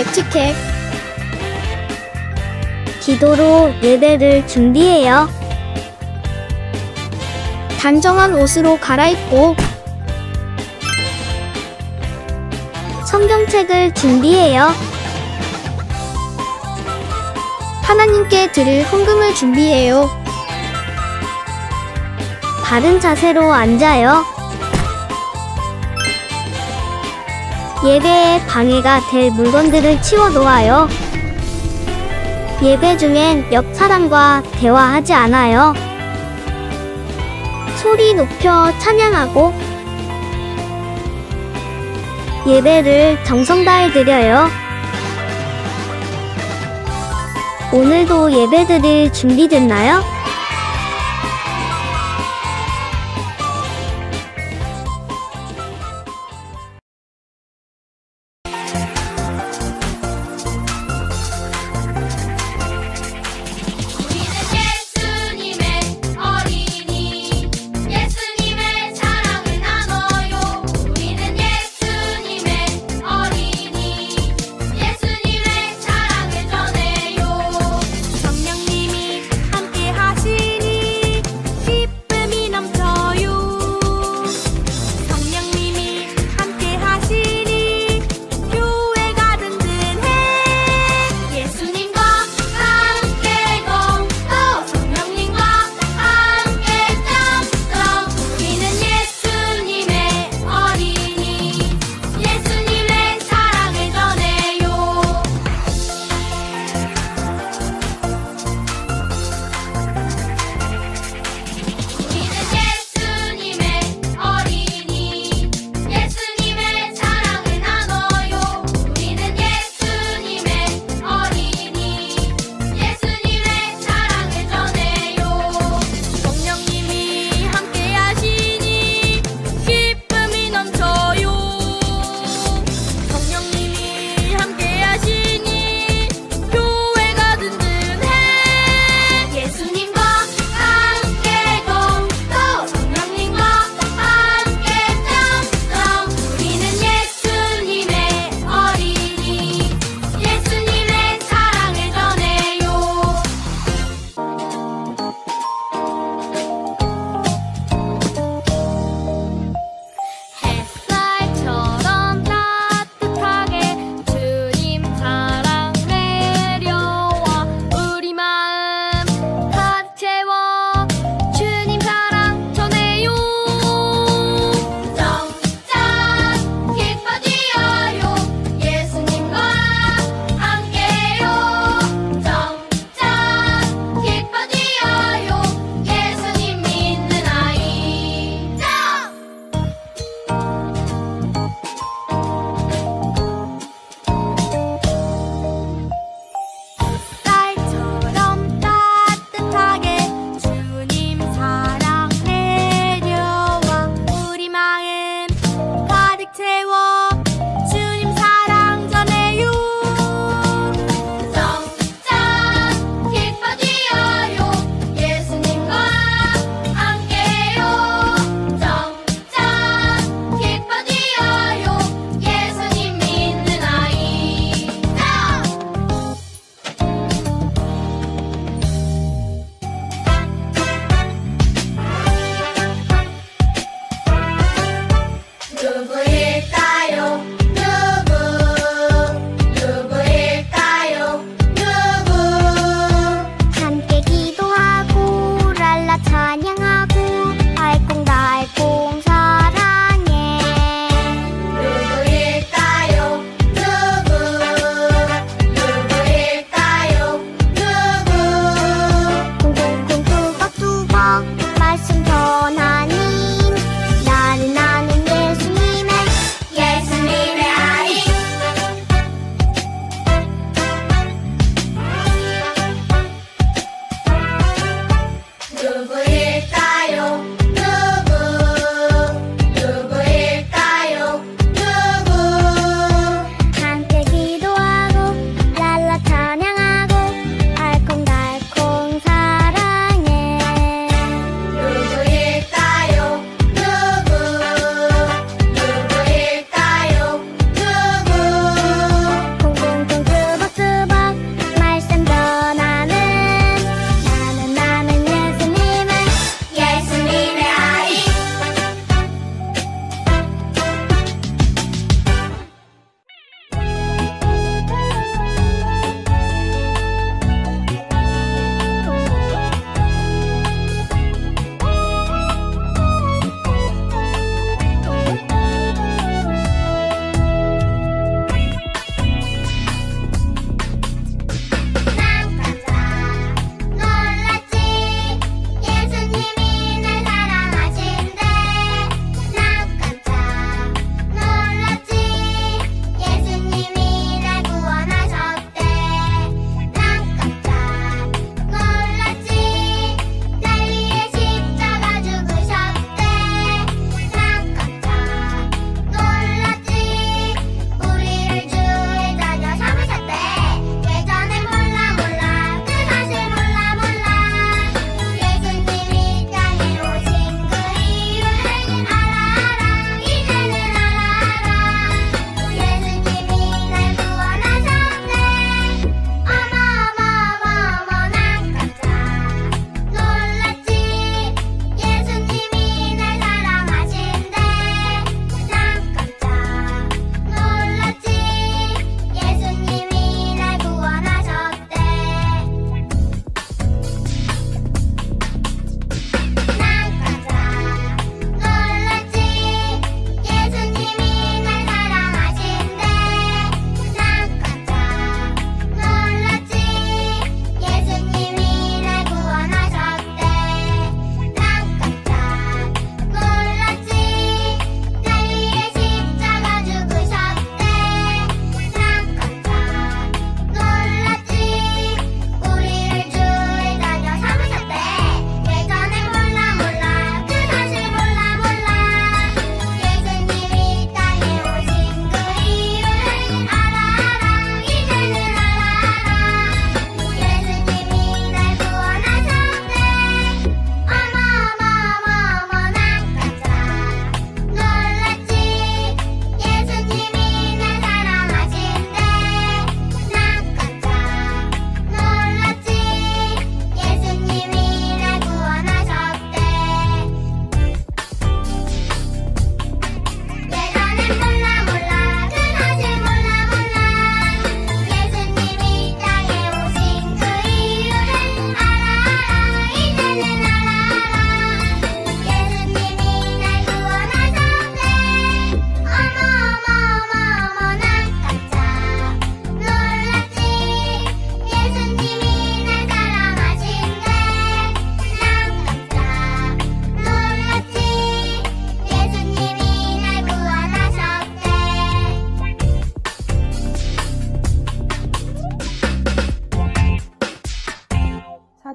에티켓. 기도로 예배를 준비해요. 단정한 옷으로 갈아입고 성경책을 준비해요. 하나님께 드릴 헌금을 준비해요. 바른 자세로 앉아요. 예배에 방해가 될 물건들을 치워 놓아요. 예배 중엔 옆 사람과 대화하지 않아요. 소리 높여 찬양하고 예배를 정성 다해 드려요. 오늘도 예배 드릴 준비됐나요?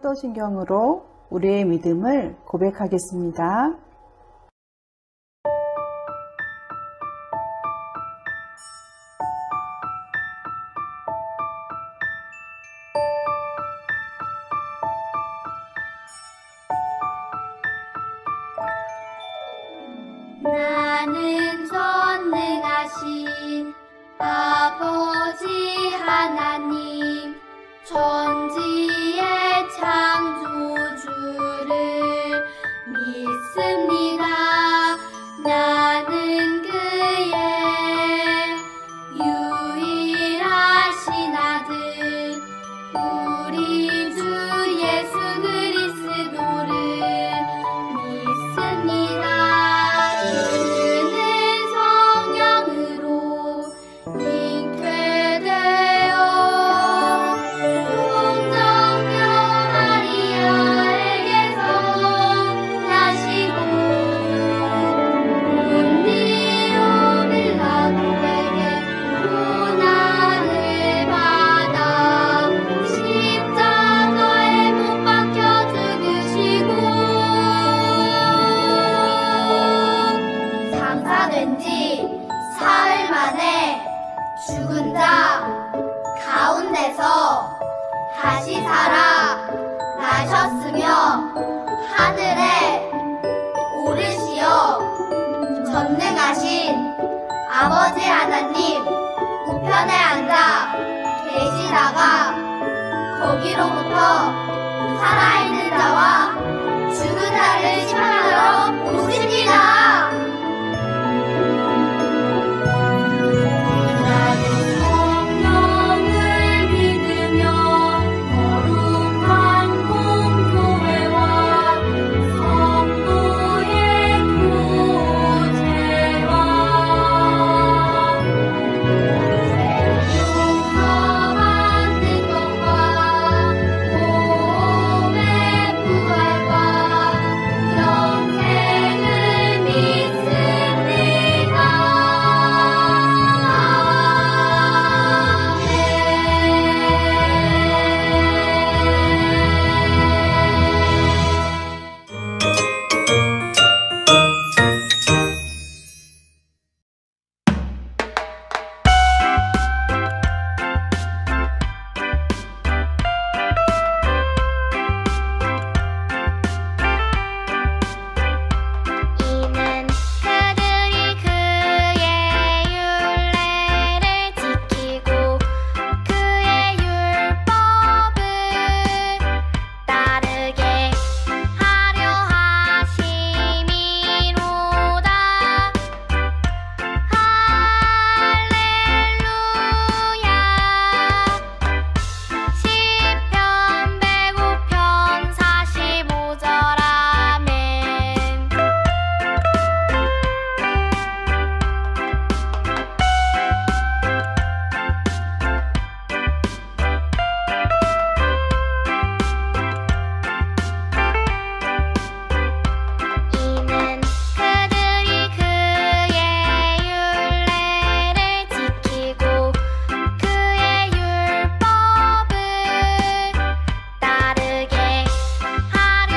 사도신경으로 우리의 믿음을 고백하겠습니다. 나는 전능하신 아버지 하나님 천지의 창조주를 믿습니다. 나는 그의 유일하신 아들 우리 주 예수 그리스도를 믿습니다. 그는 성령으로 잉태되어 동정녀 마리아에게서 나시고 본디오 빌라도에게 고난을 받아 십자가에 못 박혀 죽으시고 장사된 지 사흘 만에 죽은 자 가운데서 다시 살아 나셨으며 하늘에 오르시어 전능하신 아버지 하나님 우편에 앉아 계시다가 거기로부터 살아있는 자와 죽은 자를 심판하러 오십니다. 나는 성령을 믿으며 거룩한 공교회와 성도의 교제와 죄 용서받는 것과 몸의 부활과 영생을 믿습니다. 이는 그들이 그의 율례를 지키고 그의 율법을 따르게 하려 하심이로다. 할렐루야. 시편 105편 45절 아멘. 이는 그들이 그의 율례를 지키고 그의 율법을 따르게 하려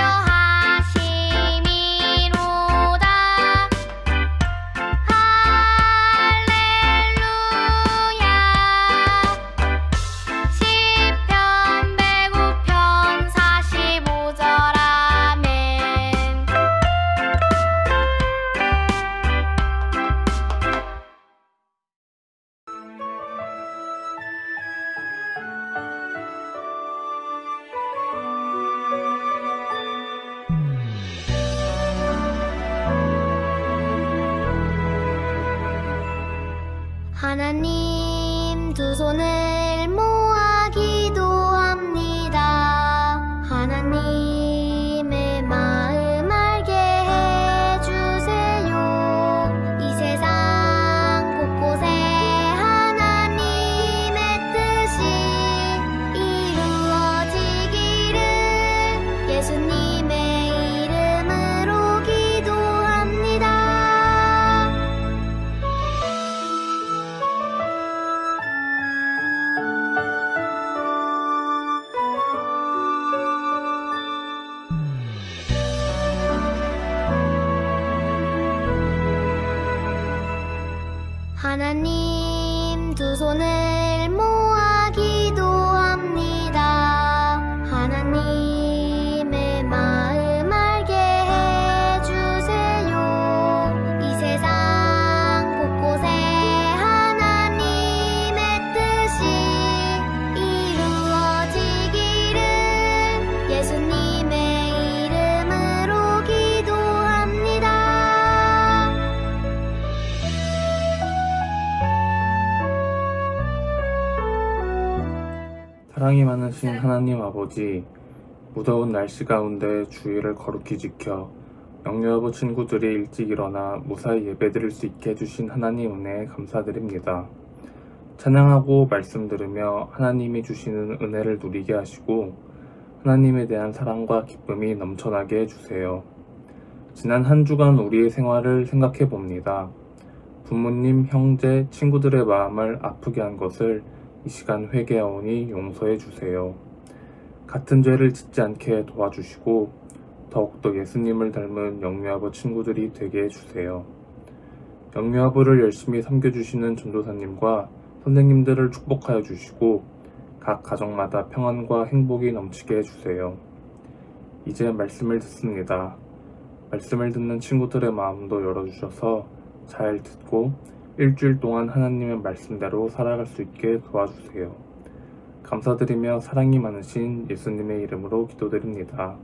하심이로다. 할렐루야. 시편 105편 45절 아멘. 하나님 두 손을 모아 기도합니다. 하나님의 마음 알게 해주세요. 이 세상 곳곳에 하나님의 뜻이 이루어지기를 예수님의 이름으로 기도합니다. 하나님 두 손을 모아 기도합니다. 하나님의 마음 알게 해주세요. 이 세상 곳곳에 하나님의 뜻이 이루어지기를 예수님의 이름으로 기도합니다. 사랑이 많으신 하나님 아버지, 무더운 날씨 가운데 주의를 거룩히 지켜 영유아부 친구들이 일찍 일어나 무사히 예배드릴 수 있게 해주신 하나님 은혜에 감사드립니다. 찬양하고 말씀 들으며 하나님이 주시는 은혜를 누리게 하시고 하나님에 대한 사랑과 기쁨이 넘쳐나게 해주세요. 지난 한 주간 우리의 생활을 생각해 봅니다. 부모님, 형제, 친구들의 마음을 아프게 한 것을 이 시간 회개하오니 용서해 주세요. 같은 죄를 짓지 않게 도와주시고 더욱더 예수님을 닮은 영유아부 친구들이 되게 해주세요. 영유아부를 열심히 섬겨주시는 전도사님과 선생님들을 축복하여 주시고 각 가정마다 평안과 행복이 넘치게 해주세요. 이제 말씀을 듣습니다. 말씀을 듣는 친구들의 마음도 열어주셔서 잘 듣고 일주일 동안 하나님의 말씀대로 살아갈 수 있게 도와주세요. 감사드리며 사랑이 많으신 예수님의 이름으로 기도드립니다.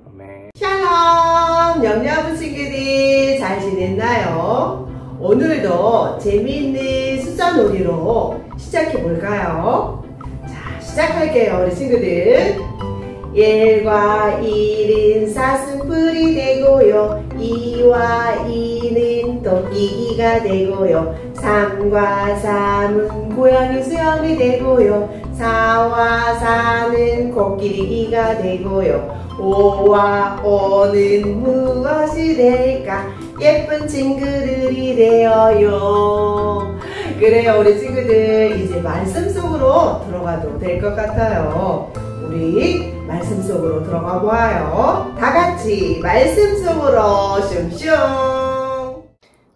아멘. 샬롬! 영유아부 친구들 잘 지냈나요? 오늘도 재미있는 숫자 놀이로 시작해 볼까요? 자, 시작할게요, 우리 친구들. 1과 1은 사슴뿔이 되고요. 2와 2는 토끼기가 되고요. 3과 3은 고양이 수염이 되고요. 4와 4는 코끼리기가 되고요. 5와 5는 무엇이 될까? 예쁜 친구들이 되어요. 그래요, 우리 친구들 이제 말씀 속으로 들어가도 될 것 같아요. 우리 말씀 속으로 들어가 보아요. 다 같이 말씀 속으로 슝슝.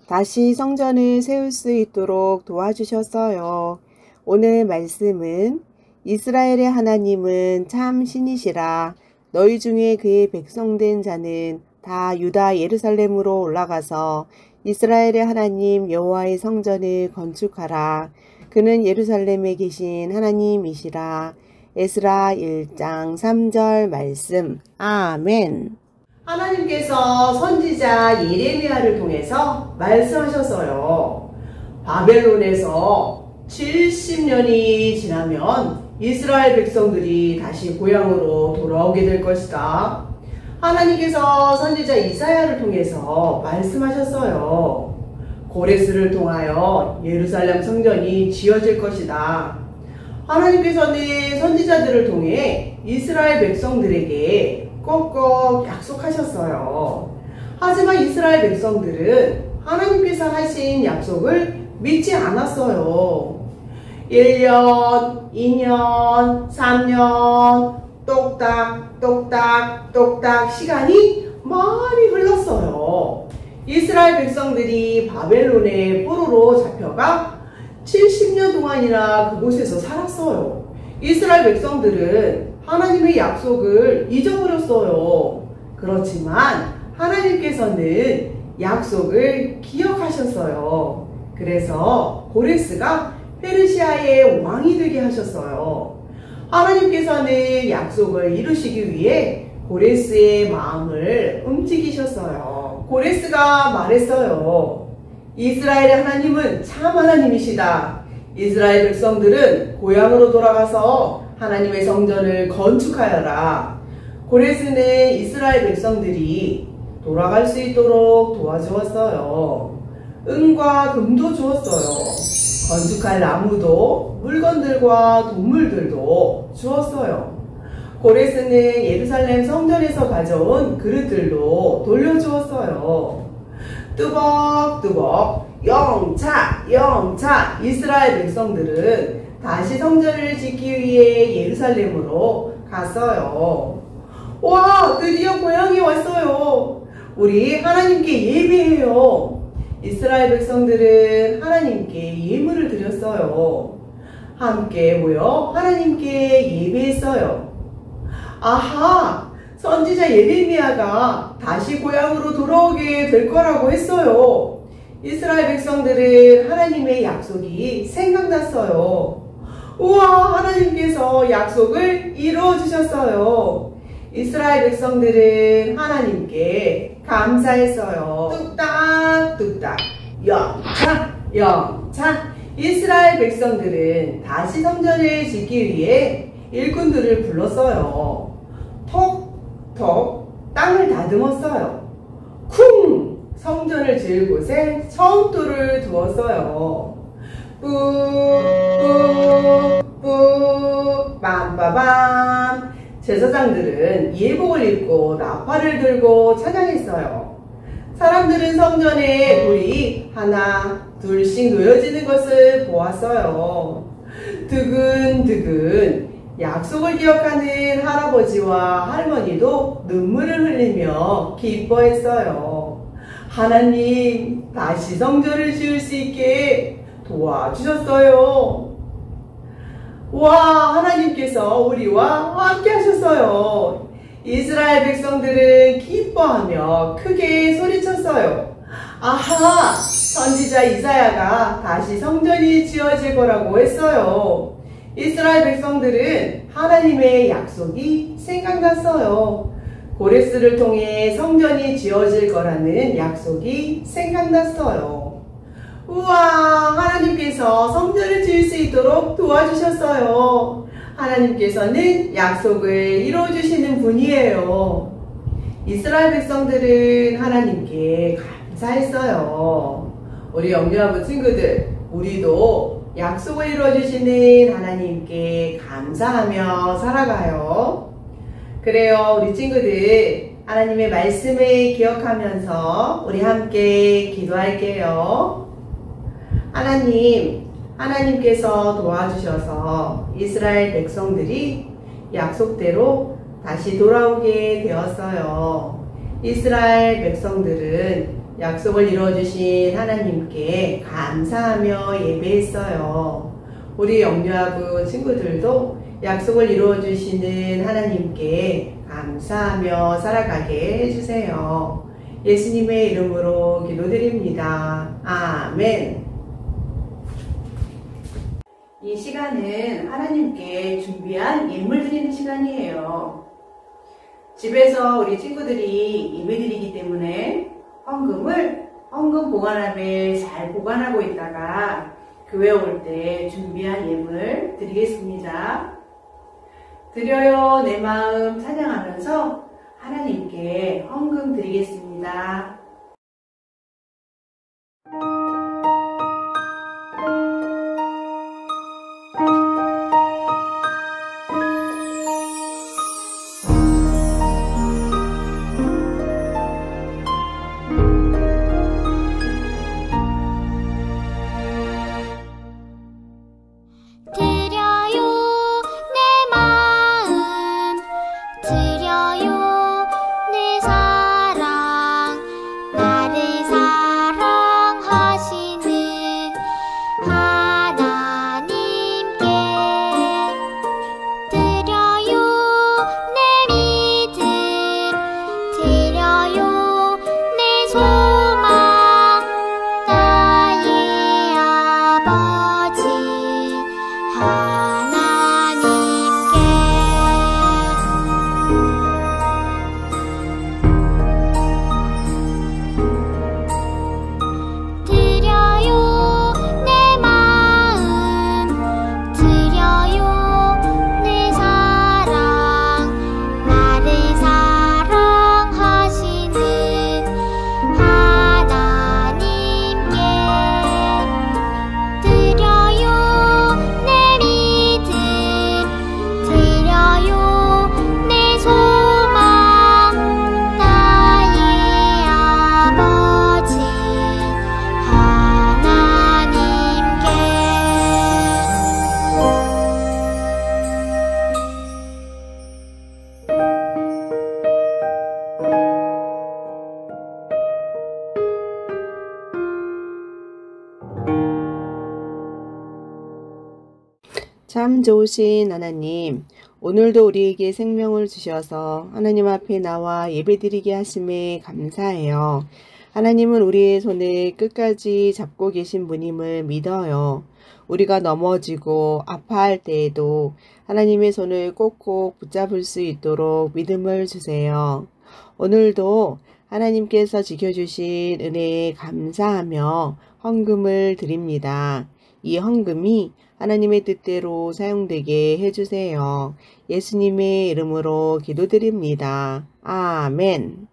다시 성전을 세울 수 있도록 도와주셨어요. 오늘 말씀은 이스라엘의 하나님은 참 신이시라. 너희 중에 그의 백성된 자는 다 유다 예루살렘으로 올라가서 이스라엘의 하나님 여호와의 성전을 건축하라. 그는 예루살렘에 계신 하나님이시라. 에스라 1장 3절 말씀. 아멘. 하나님께서 선지자 예레미야를 통해서 말씀하셨어요. 바벨론에서 70년이 지나면 이스라엘 백성들이 다시 고향으로 돌아오게 될 것이다. 하나님께서 선지자 이사야를 통해서 말씀하셨어요. 고레스를 통하여 예루살렘 성전이 지어질 것이다. 하나님께서는 선지자들을 통해 이스라엘 백성들에게 꼭꼭 약속하셨어요. 하지만 이스라엘 백성들은 하나님께서 하신 약속을 믿지 않았어요. 1년, 2년, 3년 똑딱 시간이 많이 흘렀어요. 이스라엘 백성들이 바벨론의 포로로 잡혀가 70년 동안이나 그곳에서 살았어요. 이스라엘 백성들은 하나님의 약속을 잊어버렸어요. 그렇지만 하나님께서는 약속을 기억하셨어요. 그래서 고레스가 페르시아의 왕이 되게 하셨어요. 하나님께서는 약속을 이루시기 위해 고레스의 마음을 움직이셨어요. 고레스가 말했어요. 이스라엘의 하나님은 참 하나님이시다. 이스라엘 백성들은 고향으로 돌아가서 하나님의 성전을 건축하여라. 고레스는 이스라엘 백성들이 돌아갈 수 있도록 도와주었어요. 은과 금도 주었어요. 건축할 나무도 물건들과 동물들도 주었어요. 고레스는 예루살렘 성전에서 가져온 그릇들도 돌려주었어요. 뚜벅뚜벅 영차 이스라엘 백성들은 다시 성전을 짓기 위해 예루살렘으로 갔어요. 와, 드디어 고향에 왔어요. 우리 하나님께 예배해요. 이스라엘 백성들은 하나님께 예물을 드렸어요. 함께 모여 하나님께 예배했어요. 아하! 선지자 예레미야가 다시 고향으로 돌아오게 될 거라고 했어요. 이스라엘 백성들은 하나님의 약속이 생각났어요. 우와, 하나님께서 약속을 이루어 주셨어요. 이스라엘 백성들은 하나님께 감사했어요. 뚝딱 뚝딱 영차 영차. 이스라엘 백성들은 다시 성전을 짓기 위해 일꾼들을 불렀어요. 톡톡 땅을 다듬었어요. 쿵! 성전을 지을 곳에 성돌을 두었어요. 뿌뿌뿌 빰빠밤. 제사장들은 예복을 입고 나팔을 들고 찬양했어요. 사람들은 성전에 돌이 하나 둘씩 놓여지는 것을 보았어요. 드근드근 약속을 기억하는 할아버지와 할머니도 눈물을 흘리며 기뻐했어요. 하나님, 다시 성전을 지을 수 있게 도와주셨어요. 와, 하나님께서 우리와 함께 하셨어요. 이스라엘 백성들은 기뻐하며 크게 소리쳤어요. 아하! 선지자 이사야가 다시 성전이 지어질 거라고 했어요. 이스라엘 백성들은 하나님의 약속이 생각났어요. 고레스를 통해 성전이 지어질 거라는 약속이 생각났어요. 우와, 하나님께서 성전을 지을 수 있도록 도와주셨어요. 하나님께서는 약속을 이루어주시는 분이에요. 이스라엘 백성들은 하나님께 감사했어요. 우리 영유아부 친구들, 우리도 약속을 이루어주시는 하나님께 감사하며 살아가요. 그래요, 우리 친구들, 하나님의 말씀을 기억하면서 우리 함께 기도할게요. 하나님께서 도와주셔서 이스라엘 백성들이 약속대로 다시 돌아오게 되었어요. 이스라엘 백성들은 약속을 이루어주신 하나님께 감사하며 예배했어요. 우리 영유아부 친구들도 약속을 이루어주시는 하나님께 감사하며 살아가게 해주세요. 예수님의 이름으로 기도드립니다. 아멘. 이 시간은 하나님께 준비한 예물 드리는 시간이에요. 집에서 우리 친구들이 예배드리기 때문에 헌금 보관함에 잘 보관하고 있다가 교회 올 때 준비한 예물 드리겠습니다. 드려요 내 마음 찬양하면서 하나님께 헌금 드리겠습니다. 드려요 내 사랑 참 좋으신 하나님, 오늘도 우리에게 생명을 주셔서 하나님 앞에 나와 예배드리게 하심에 감사해요. 하나님은 우리의 손을 끝까지 잡고 계신 분임을 믿어요. 우리가 넘어지고 아파할 때에도 하나님의 손을 꼭꼭 붙잡을 수 있도록 믿음을 주세요. 오늘도 하나님께서 지켜주신 은혜에 감사하며 헌금을 드립니다. 이 헌금이 하나님의 뜻대로 사용되게 해주세요. 예수님의 이름으로 기도드립니다. 아멘.